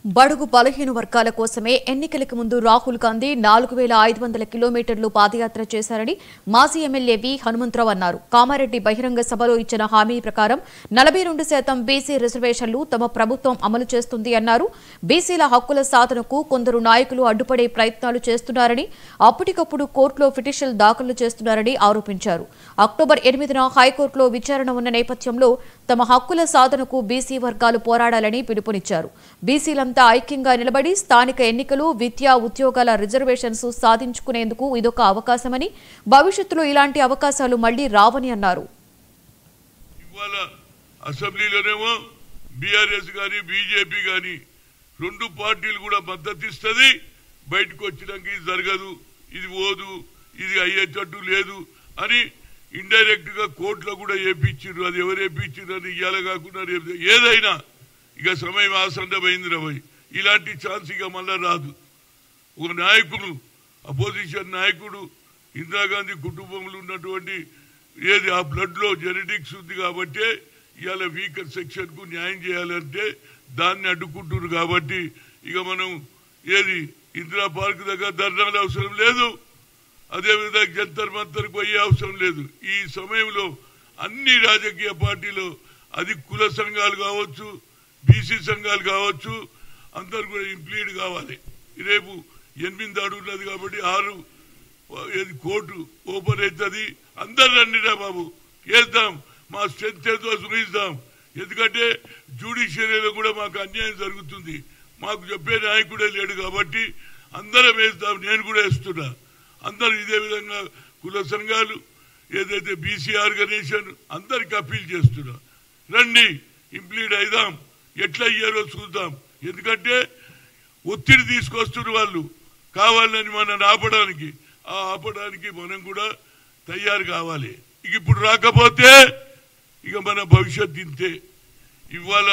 బడుగు బలహీన వర్గాల కోసమే ఎన్నికలకు ముందు రాహుల్ గాంధీ 4500 కిలోమీటర్లు పాదయాత్ర చేశారని మాజీ ఎమ్మెల్యే వి హనుమంతరావు అన్నారు. కామారెడ్డి బహిరంగ సభలో ఇచ్చిన హామీ ప్రకారం 42% బీసీ రిజర్వేషన్లు తమ ప్రభుత్వం అమలు చేస్తుంది అన్నారు. బీసీల హక్కుల సాధనకు కొందరు నాయకులు అడ్డుపడే ప్రయత్నాలు చేస్తున్నారని, అప్పటికప్పుడు కోర్టులో పిటిషన్లు దాఖలు చేస్తున్నారని ఆరోపించారు. అక్టోబర్ 8న హైకోర్టులో విచారణ ఉన్న నేపథ్యంలో తమ హక్కుల సాధనకు బీసీ వర్గాలు పోరాడాలని పిలుపునిచ్చారు. బీసీలంతా ఐక్యంగా నిలబడి స్థానిక ఎన్నికలు, విద్యా, ఉద్యోగాల రిజర్వేషన్స్ సాధించుకునేందుకు ఇదొక అవకాశమని, భవిష్యత్తులో ఇలాంటి అవకాశాలు మళ్లీ రావని అన్నారు. అసెంబ్లీలోనేమో బీఆర్ఎస్ గాని బీజేపీ గాని రెండు పార్టీలు కూడా మద్దతు ఇస్తుంది. బయటకు వచ్చినాక ఇది జరగదు, ఇది పోదు, ఇది అయ్యేటట్టు లేదు అని ఇండైరెక్ట్ గా కోర్టులో కూడా వేయించారు. అది ఎవరు వేయించారు అని ఇయ్యాల కాకుండా ఏదైనా ఇక సమయం ఆసన్నమైంది రవై. ఇలాంటి ఛాన్స్ ఇక మళ్ళా రాదు. ఒక నాయకుడు, అపోజిషన్ నాయకుడు, ఇందిరాగాంధీ కుటుంబంలో ఉన్నటువంటి ఏది ఆ బ్లడ్ లో జెనెటిక్స్ ఉంది కాబట్టి ఇవాళ వీకర్ సెక్షన్ కు న్యాయం చేయాలంటే దాన్ని అడ్డుకుంటున్నారు. కాబట్టి ఇక మనం ఏది ఇందిరా పార్క్ దగ్గర ధర్నాలు అవసరం లేదు, అదేవిధంగా జంతర్ మంతర్ పోయే అవసరం లేదు. ఈ సమయంలో అన్ని రాజకీయ పార్టీలు, అది కుల సంఘాలు కావచ్చు, బీసీ సంఘాలు కావచ్చు, అందరు కూడా ఇంప్లీడ్ కావాలి. రేపు 8 అడుగున్నది కాబట్టి 6 కోర్టు ఓపెన్ అవుతుంది. అందరు రండిరా బాబు, వేద్దాం, మా స్ట్రెంత్ ఏదో చూపిస్తాం. ఎందుకంటే జ్యుడిషియరీలో కూడా మాకు అన్యాయం జరుగుతుంది, మాకు చెప్పే నాయకుడే లేడు కాబట్టి అందరం వేస్తాం. నేను కూడా వేస్తున్నా. అందరూ ఇదే విధంగా కుల సంఘాలు, ఏదైతే బీసీ ఆర్గనైజేషన్ అందరికి అప్పీల్ చేస్తున్నా, రండి ఇంప్లీడ్ అయిదాం, ఎట్లా అయ్యారో చూద్దాం. ఎందుకంటే ఒత్తిడి తీసుకొస్తున్న వాళ్ళు కావాలని మనం ఆపడానికి, ఆ ఆపడానికి మనం కూడా తయారు కావాలి. ఇక ఇప్పుడు రాకపోతే ఇక మన భవిష్యత్ ఇంతే. ఇవాళ